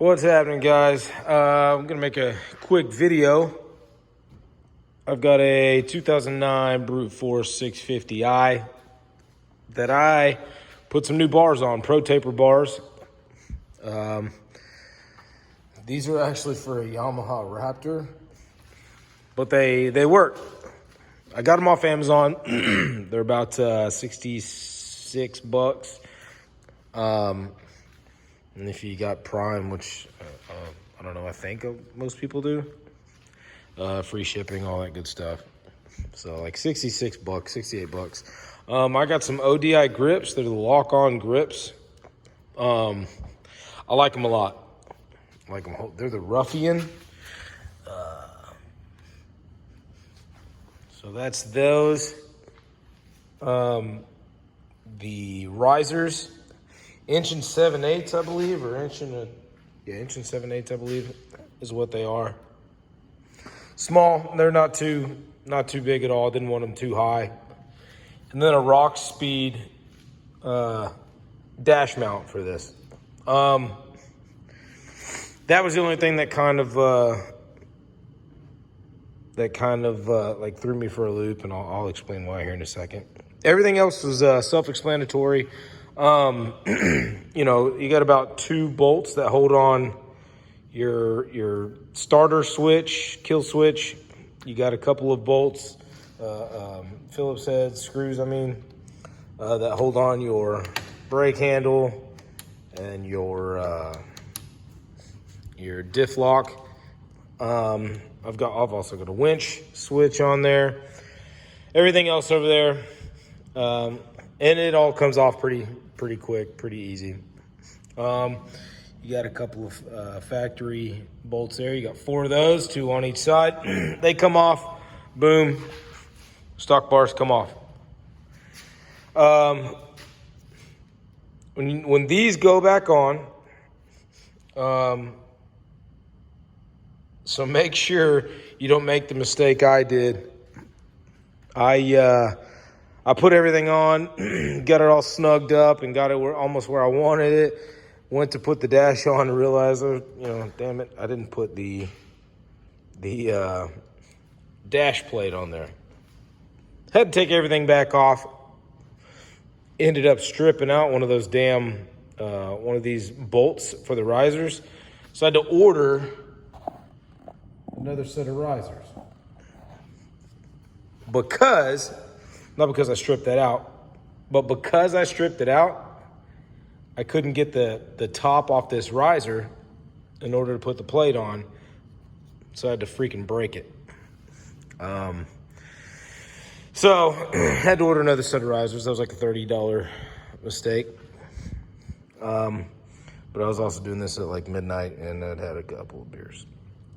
What's happening, guys? I'm gonna make a quick video. I've got a 2009 Brute Force 650i that I put some new bars on, Pro Taper bars. These are actually for a Yamaha Raptor, but they work. I got them off Amazon. They're about 66 bucks. And if you got Prime, which I don't know, I think most people do, free shipping, all that good stuff. So like 66 bucks, 68 bucks. I got some ODI grips. They're the lock-on grips. I like them a lot. I like them. They're the Ruffian. So that's those. The risers. Inch and 7/8, I believe, or inch and 7/8, I believe, is what they are. Small, they're not too big at all. Didn't want them too high. And then a Rock Speed dash mount for this. That was the only thing that kind of like threw me for a loop, and I'll explain why here in a second. Everything else was self-explanatory. You know, you got about 2 bolts that hold on your starter switch, kill switch. You got a couple of bolts, Phillips head screws, that hold on your brake handle and your diff lock. I've also got a winch switch on there. Everything else over there, and it all comes off pretty quick, pretty easy. You got a couple of factory bolts there. You got 4 of those, 2 on each side. They come off, boom, stock bars come off. When these go back on, so make sure you don't make the mistake I did. I put everything on, got it all snugged up, and got it almost where I wanted it. Went to put the dash on and realized, damn it, I didn't put the dash plate on there. Had to take everything back off. Ended up stripping out one of those one of these bolts for the risers. So I had to order another set of risers. Not because I stripped that out, but because I stripped it out, I couldn't get the top off this riser in order to put the plate on, so I had to freaking break it. So had to order another set of risers. That was like a $30 mistake. But I was also doing this at like midnight, and I'd had a couple of beers.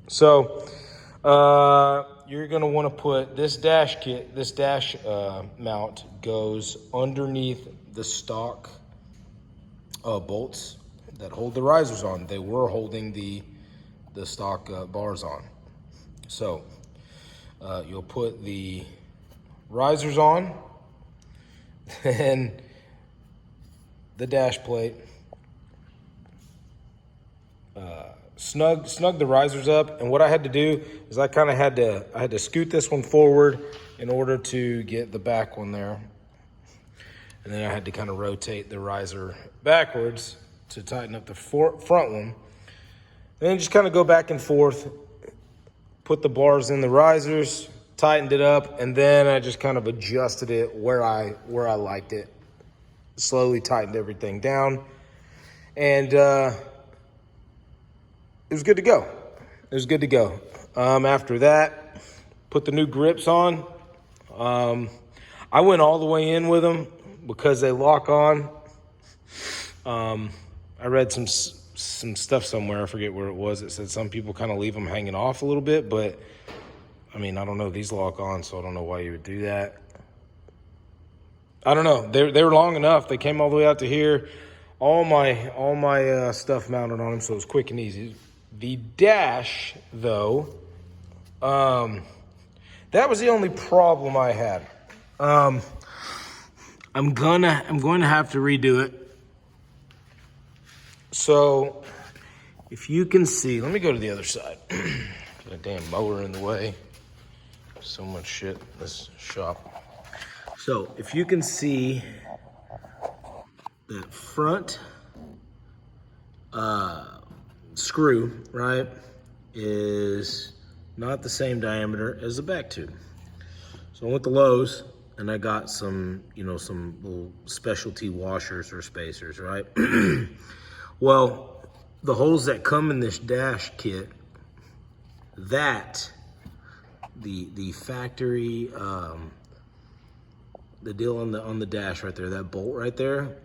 So you're gonna want to put this dash mount goes underneath the stock bolts that hold the risers on. They were holding the stock bars on. So you'll put the risers on, and the dash plate. Snug the risers up, and what I had to do is I had to scoot this one forward in order to get the back one there, and then I had to kind of rotate the riser backwards to tighten up the front one. Then just kind of go back and forth, put the bars in the risers, tightened it up, and then I just kind of adjusted it where I liked it. Slowly tightened everything down, and it was good to go. It was good to go. After that, put the new grips on. I went all the way in with them because they lock on. I read some stuff somewhere, I forget where it was, it said some people kind of leave them hanging off a little bit, but I don't know, these lock on, so I don't know why you would do that. I don't know, they were long enough. They came all the way out to here. All my stuff mounted on them, so it was quick and easy. The dash, though, that was the only problem I had. I'm going to have to redo it. So if you can see, let me go to the other side. Got a damn mower in the way. So much shit in this shop. So if you can see that front screw, right, is not the same diameter as the back tube. So I went to Lowe's and I got some, you know, some little specialty washers or spacers, right? Well, the holes that come in this dash kit, that the factory, the deal on the dash right there, that bolt right there,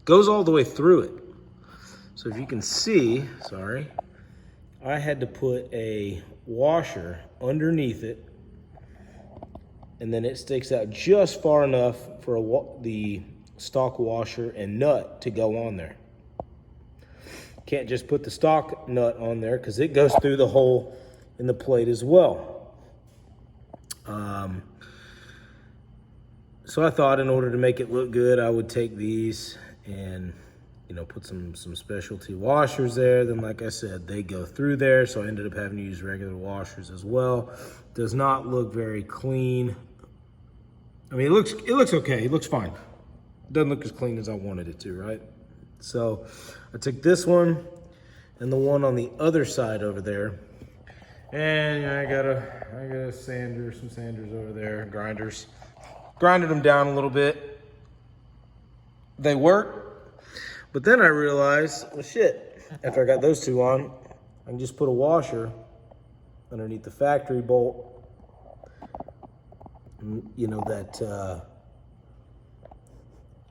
goes all the way through it. So if you can see, sorry, I had to put a washer underneath it, and then it sticks out just far enough for the stock washer and nut to go on there. Can't just put the stock nut on there because it goes through the hole in the plate as well. So I thought in order to make it look good, I would take these and, you know, put some specialty washers there. Then, like I said, they go through there. So I ended up having to use regular washers as well. Does not look very clean. I mean, it looks okay. It looks fine. Doesn't look as clean as I wanted it to, right? So I took this one and the one on the other side over there. And I got a sander, some sanders over there, grinders. Grinded them down a little bit. They work. But then I realized, well, shit, after I got those two on, I can just put a washer underneath the factory bolt. You know, that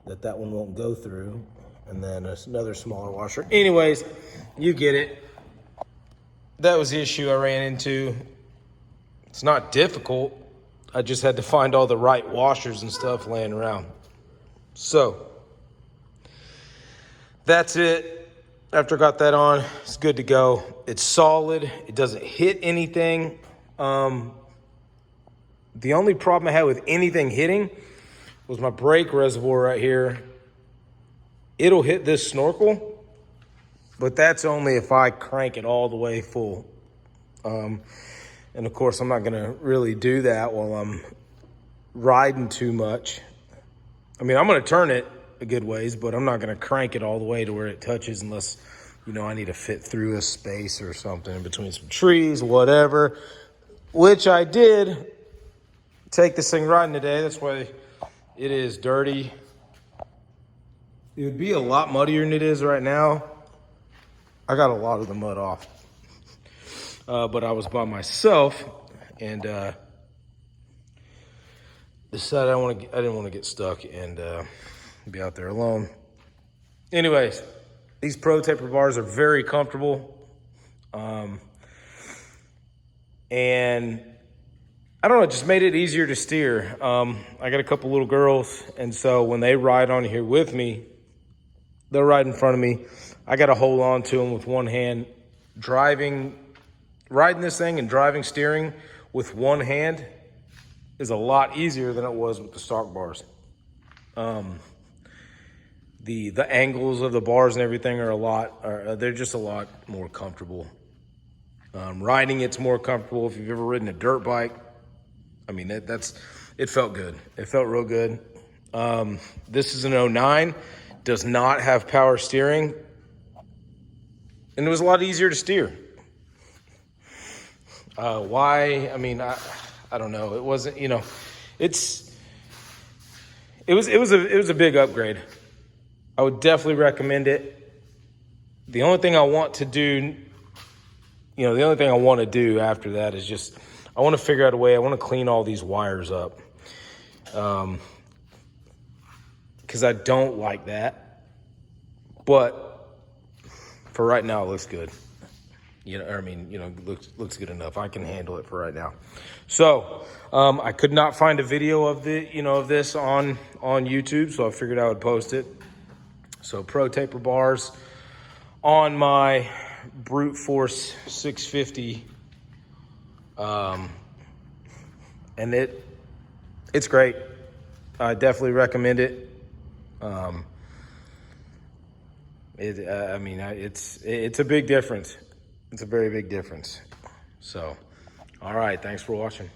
one won't go through. And then another smaller washer. Anyways, you get it. That was the issue I ran into. It's not difficult. I just had to find all the right washers and stuff laying around. So that's it. After I got that on, it's good to go. It's solid. It doesn't hit anything. The only problem I had with anything hitting was my brake reservoir right here. It'll hit this snorkel, but that's only if I crank it all the way full. And of course, I'm not gonna really do that while I'm riding too much. I mean, I'm gonna turn it a good ways, but I'm not gonna crank it all the way to where it touches unless, you know, I need to fit through a space or something in between some trees, whatever, which I did take this thing riding today. That's why it is dirty. It would be a lot muddier than it is right now. I got a lot of the mud off. But I was by myself and decided I didn't want to get stuck and be out there alone. Anyways, these Pro Taper bars are very comfortable. And I don't know, it just made it easier to steer. I got a couple little girls, and so when they ride on here with me, they'll ride in front of me. I got to hold on to them with one hand. Riding this thing and driving steering with one hand is a lot easier than it was with the stock bars. The angles of the bars and everything are they're just a lot more comfortable. Riding it's more comfortable. If you've ever ridden a dirt bike, I mean, it felt good. It felt real good. This is an 09, does not have power steering, and it was a lot easier to steer. Why? I mean, I don't know. It wasn't, you know, it was a big upgrade. I would definitely recommend it. The only thing I want to do, you know, the only thing I want to do after that is just, I want to figure out a way. I want to clean all these wires up. Because I don't like that. But for right now, it looks good. You know, I mean, you know, looks good enough. I can handle it for right now. So I could not find a video of this on YouTube, so I figured I would post it. So Pro Taper bars on my Brute Force 650, and it's great. I definitely recommend it. I mean, it's a big difference. It's a very big difference. So, all right, thanks for watching.